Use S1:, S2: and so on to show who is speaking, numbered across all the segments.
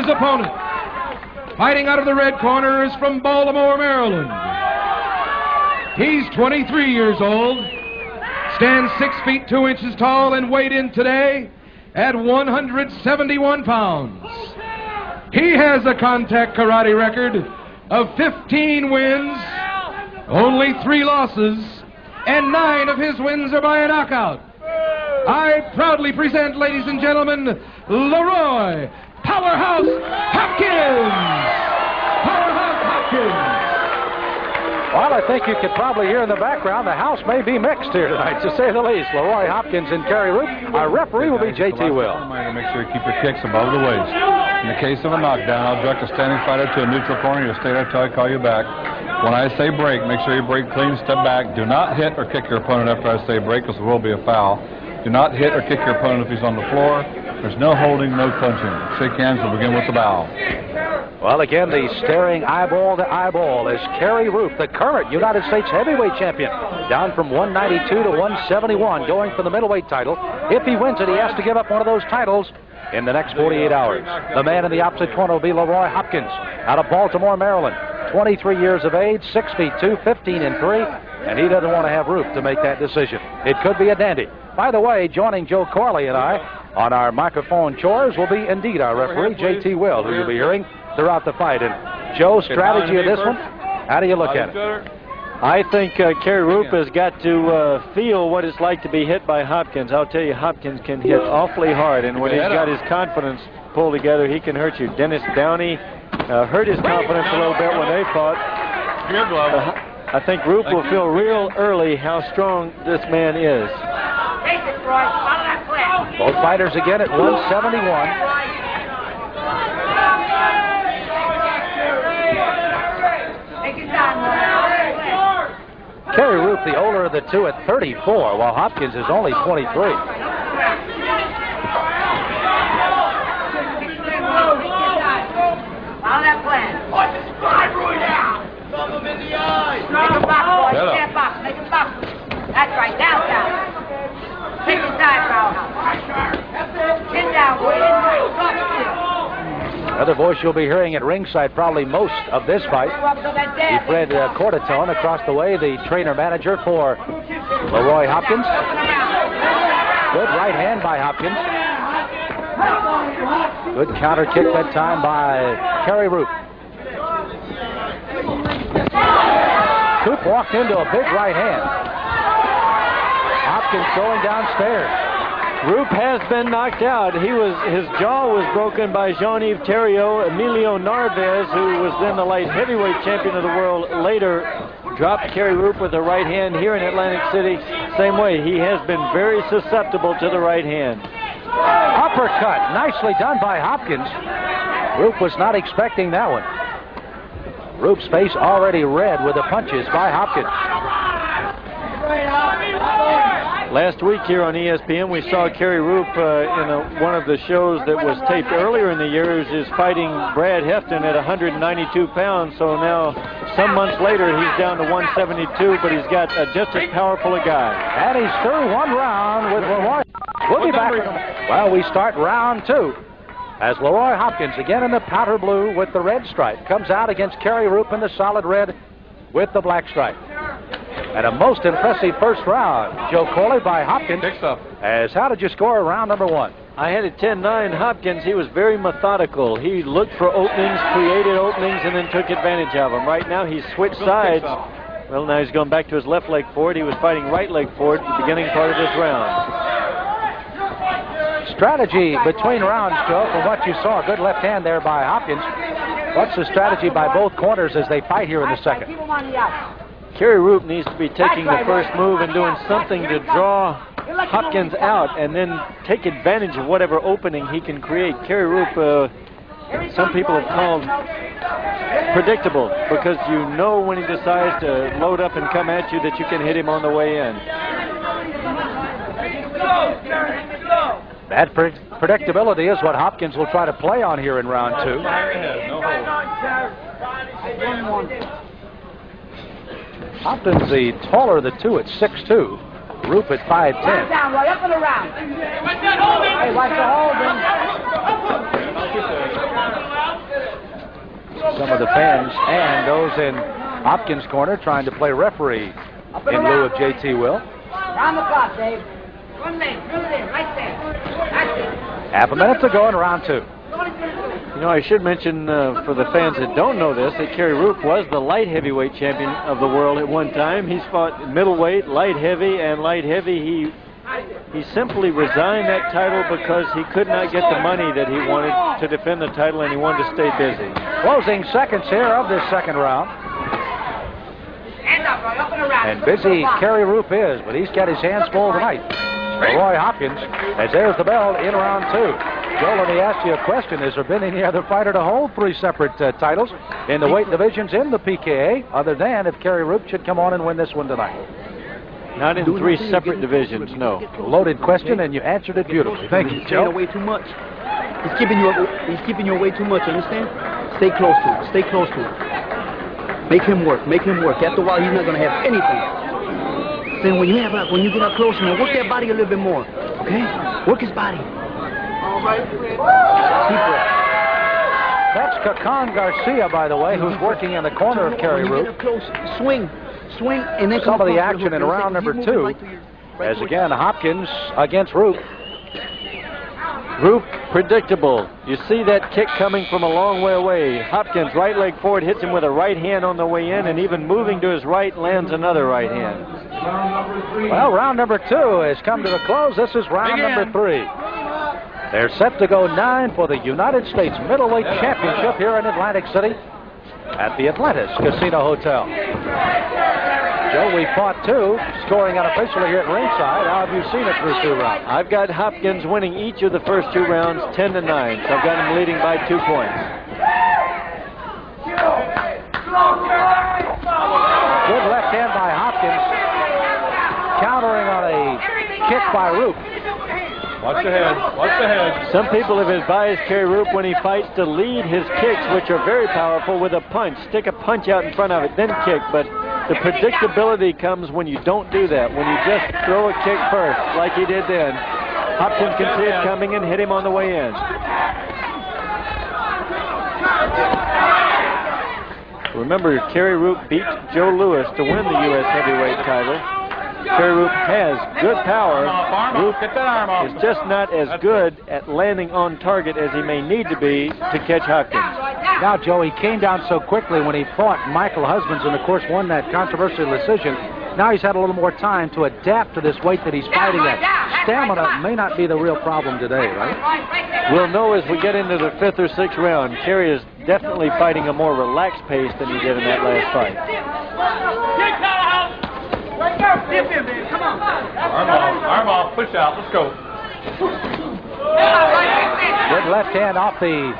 S1: his opponent. Fighting out of the red corner is from Baltimore, Maryland. He's 23 years old, stands 6 feet 2 inches tall, and weighed in today at 171 pounds. He has a contact karate record of 15 wins, only 3 losses, and 9 of his wins are by a knockout. I proudly present, ladies and gentlemen, Leroy Powerhouse Hopkins! Powerhouse Hopkins!
S2: Well, I think you could probably hear in the background the house may be mixed here tonight, to say the least. Leroy Hopkins and Kerry Roop. Our referee will be J.T. Will.
S3: Make sure you keep your kicks above the waist. In the case of a knockdown, I'll direct a standing fighter to a neutral corner. You'll stay there until I call you back. When I say break, make sure you break clean, step back. Do not hit or kick your opponent after I say break, because there will be a foul. Do not hit or kick your opponent if he's on the floor. There's no holding, no punching. Shake hands. We'll begin with the bow.
S2: Well, again, the staring eyeball to eyeball is Kerry Roop, the current United States heavyweight champion, down from 192 to 171, going for the middleweight title. If he wins it, he has to give up one of those titles in the next 48 hours. The man in the opposite corner will be Leroy Hopkins, out of Baltimore, Maryland. 23 years of age, 6 feet 2, 15 and 3, and he doesn't want to have Roop to make that decision. It could be a dandy. By the way, joining Joe Corley and I on our microphone chores will be indeed our referee, J.T. Will, who you'll be hearing throughout the fight. And Joe, strategy of this one, how do you look at it?
S4: I think Kerry Roop has got to feel what it's like to be hit by Hopkins. I'll tell you, Hopkins can hit awfully hard, and when he's got his confidence pulled together, he can hurt you. Dennis Downey hurt his confidence a little bit when they fought. I think Roop will feel real early how strong this man is.
S2: Both fighters again at 171. Kerry Roop, the older of the two, at 34, while Hopkins is only 23.
S5: On that plan. Watch the spine right now. Thumb him in the eye. Make him box, boy. Stand box. Make him box. That's right. Down, down. Take his eyebrow out. Chin down, boy.
S2: Another voice you'll be hearing at ringside probably most of this fight. Fred Cordatone across the way, the trainer-manager for Leroy Hopkins. Good right hand by Hopkins. Good counter kick that time by Kerry Roop. Coop walked into a big right hand. Hopkins going downstairs.
S4: Roop has been knocked out. His jaw was broken by Jean-Yves Theriault. Emilio Narvaez, who was then the light heavyweight champion of the world, later dropped Kerry Roop with the right hand here in Atlantic City. Same way, he has been very susceptible to the right hand.
S2: Uppercut, nicely done by Hopkins. Roop was not expecting that one. Roop's face already red with the punches by Hopkins.
S4: Last week here on ESPN, we saw Kerry Roop in one of the shows that was taped earlier in the year. Is fighting Brad Hefton at 192 pounds. So now, some months later, he's down to 172, but he's got just as powerful a guy.
S2: And he's through one round with Leroy. We'll be back. Well, we start round 2. As Leroy Hopkins, again in the powder blue with the red stripe, comes out against Kerry Roop in the solid red with the black stripe. And a most impressive first round, Joe Corley, by Hopkins. As how did you score round number 1?
S4: I had it 10-9. Hopkins, he was very methodical. He looked for openings, created openings, and then took advantage of them. Right now, he's switched sides. Well, now he's going back to his left leg forward. He was fighting right leg forward at the beginning part of this round.
S2: Strategy between rounds, Joe, from what you saw. Good left hand there by Hopkins. What's the strategy by both corners as they fight here in the second?
S4: Kerry Roop needs to be taking the first move and doing something to draw Hopkins out and then take advantage of whatever opening he can create. Kerry Roop, some people have called predictable because you know when he decides to load up and come at you that you can hit him on the way in.
S2: That predictability is what Hopkins will try to play on here in round 2. Hopkins, the taller of the two, at 6'2". Roop at 5'10".
S5: Down, right up and around. Hey, watch the holding.
S2: Some of the fans and those in Hopkins' corner trying to play referee in lieu of J.T. Will.
S5: Round the clock, Dave. 1 minute. Drill it in, right there. That's it.
S2: Half a minute to go in round 2.
S4: You know, I should mention for the fans that don't know this, that Kerry Roop was the light heavyweight champion of the world at one time. He's fought middleweight, light heavy, and light heavy. He simply resigned that title because he could not get the money that he wanted to defend the title, and he wanted to stay busy.
S2: Closing seconds here of this second round.
S5: Stand up, Roy. Up and around.
S2: And busy Kerry Roop is, but he's got his hands full tonight. For Roy Hopkins, as there's the bell in round 2. Joe, let me ask you a question. Has there been any other fighter to hold 3 separate titles in the weight divisions in the PKA, other than if Kerry Roop should come on and win this one tonight?
S4: Not in 3 separate divisions, no.
S2: Loaded question, and you answered it beautifully. Thank you, Joe.
S6: Away too much. He's keeping you away too much, understand? Stay close to him. Stay close to him. Make him work. Make him work. After a while, he's not going to have anything. Then when you get up close to him, work that body a little bit more. Okay? Work his body.
S2: That's Kakan Garcia, by the way, who's working in the corner of Kerry Roop.
S6: Swing, and then
S2: some of the action in round number 2, as again Hopkins against Roop.
S4: Roop predictable. You see that kick coming from a long way away. Hopkins right leg forward hits him with a right hand on the way in, and even moving to his right lands another right hand.
S2: Well, round number 2 has come to the close. This is round number 3. They're set to go 9 for the United States Middleweight Championship here in Atlantic City at the Atlantis Casino Hotel. Joe, we fought 2, scoring unofficially here at ringside. How have you seen it through 2 rounds?
S4: I've got Hopkins winning each of the first 2 rounds 10-9, so I've got him leading by 2 points.
S2: Good left hand by Hopkins, countering on a kick by Roop.
S3: Watch the head. Watch the head.
S4: Some people have advised Kerry Roop when he fights to lead his kicks, which are very powerful, with a punch. Stick a punch out in front of it, then kick. But the predictability comes when you don't do that, when you just throw a kick first, like he did then. Hopkins can see it coming and hit him on the way in. Remember, Kerry Roop beat Joe Louis to win the U.S. heavyweight title. Kerry Roop has good power. Roop is just not as good at landing on target as he may need to be to catch Hopkins.
S2: Now, Joe, he came down so quickly when he fought Michael Husbands and, of course, won that controversial decision. Now he's had a little more time to adapt to this weight that he's fighting at. Stamina may not be the real problem today, right?
S4: We'll know as we get into the 5th or 6th round. Kerry is definitely fighting a more relaxed pace than he did in that last fight.
S5: Come on.
S3: Arm off, push out, let's go.
S2: Good left hand off the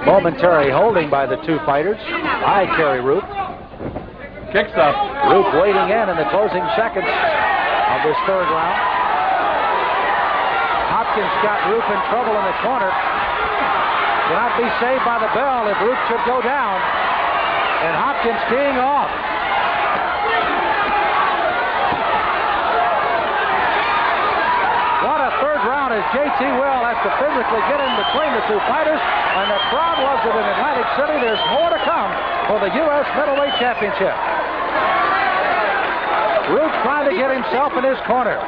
S2: momentary holding by the 2 fighters by Kerry Roop.
S3: Kicks up.
S2: Roop waiting in the closing seconds of this 3rd round. Hopkins got Roop in trouble in the corner. Cannot be saved by the bell if Roop should go down. And Hopkins teeing off. What a 3rd round as J.T. Will has to physically get in between the 2 fighters. And the crowd loves it in Atlantic City. There's more to come for the U.S. Middleweight Championship. Roop trying to get himself in his corner.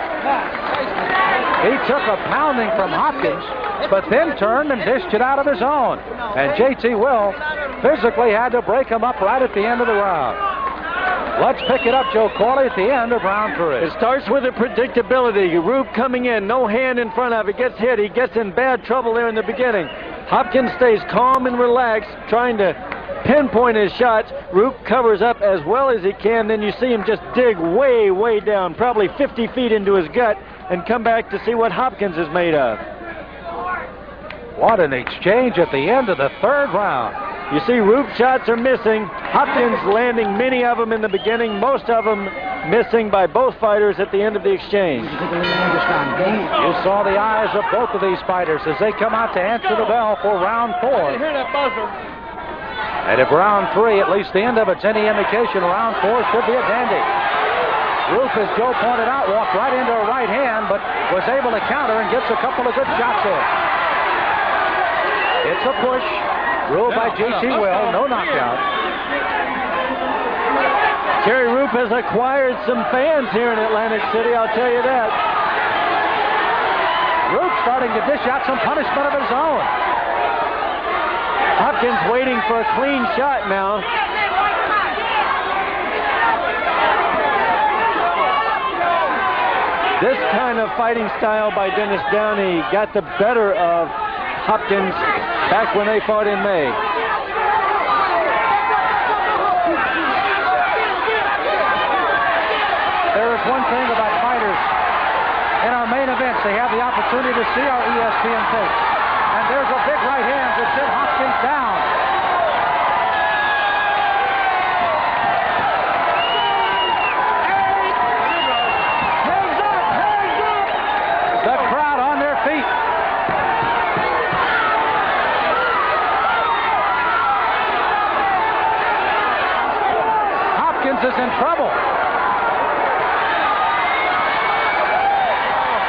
S2: He took a pounding from Hopkins, but then turned and dished it out of his own. And J.T. Will physically had to break him up right at the end of the round. Let's pick it up, Joe Corley, at the end of round 3.
S4: It starts with the predictability. Roop coming in, no hand in front of it, gets hit. He gets in bad trouble there in the beginning. Hopkins stays calm and relaxed, trying to pinpoint his shots. Roop covers up as well as he can. Then you see him just dig way, way down, probably 50 feet into his gut, and come back to see what Hopkins is made of.
S2: What an exchange at the end of the 3rd round.
S4: You see Roop shots are missing. Hopkins landing many of them in the beginning, most of them missing by both fighters at the end of the exchange.
S2: You saw the eyes of both of these fighters as they come out to answer the bell for round 4.
S3: Hear that buzzer?
S2: And if round 3, at least the end of it's any indication, round 4 should be a dandy. Roop, as Joe pointed out, walked right into a right hand, but was able to counter and gets a couple of good shots in. It's a push. Ruled by J.T. Will. No knockout.
S4: Kerry Roop has acquired some fans here in Atlantic City, I'll tell you that.
S2: Roop starting to dish out some punishment of his own.
S4: Hopkins waiting for a clean shot now. This kind of fighting style by Dennis Downey got the better of Hopkins back when they fought in May.
S2: There is one thing about fighters in our main events. They have the opportunity to see our ESPN tape. And there's a big right hand that sent Hopkins down. The crowd on their feet. Hopkins is in trouble.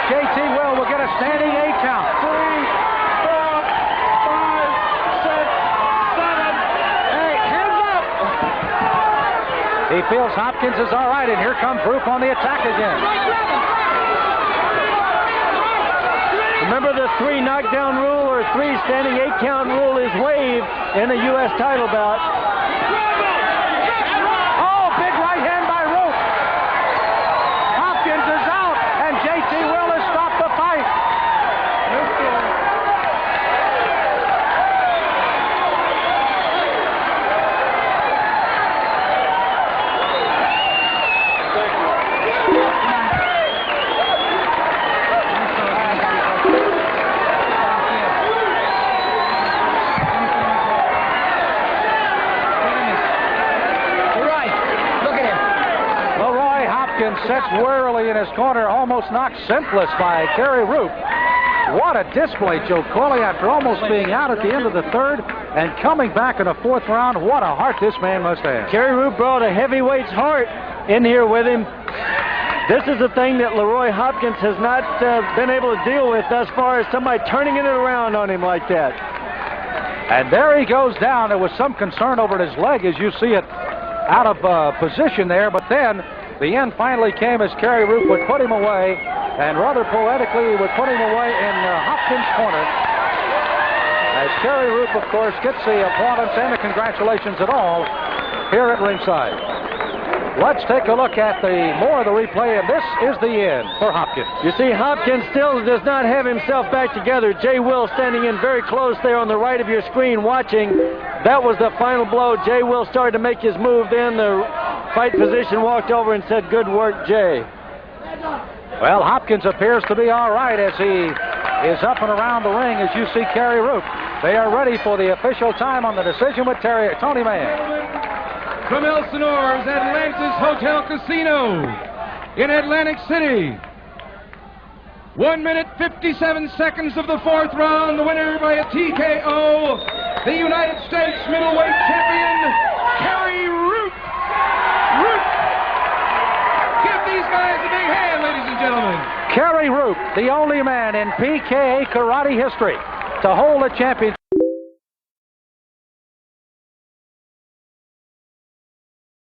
S2: J.T. Will get a standing 8 count. 3, 4, 5, 6, 7, 8. Hands up. He feels Hopkins is all right, and here comes Roop on the attack again.
S4: Remember, the 3 knockdown rule or 3 standing 8 count rule is waived in a U.S. title bout.
S2: Oh, big right hand by Roop. Hopkins is out, and J.T. Will has stopped the fight. Sits wearily in his corner, almost knocked senseless by Kerry Roop. What a display, Joe Corley, after almost being out at the end of the 3rd and coming back in the 4th round. What a heart this man must have.
S4: Kerry Roop brought a heavyweight's heart in here with him. This is the thing that Leroy Hopkins has not been able to deal with thus far, is somebody turning it around on him like that.
S2: And there he goes down. There was some concern over his leg as you see it out of position there, but then the end finally came as Kerry Roop would put him away, and rather poetically, he would put him away in Hopkins' corner. As Kerry Roop, of course, gets the plaudits and the congratulations at all here at ringside. Let's take a look at more of the replay, and this is the end for Hopkins.
S4: You see, Hopkins still does not have himself back together. Jay Will standing in very close there on the right of your screen watching. That was the final blow. Jay Will started to make his move then. The fight physician walked over and said, "Good work, Jay."
S2: Well, Hopkins appears to be all right as he is up and around the ring as you see Kerry Roop. They are ready for the official time on the decision with Tony Mann.
S1: From Elsinore's Atlantis Hotel Casino in Atlantic City. 1 minute 57 seconds of the 4th round. The winner by a TKO, the United States middleweight champion, Kerry Roop. Roop! Give these guys a big hand, ladies and gentlemen.
S2: Kerry Roop, the only man in PKA karate history to hold a championship.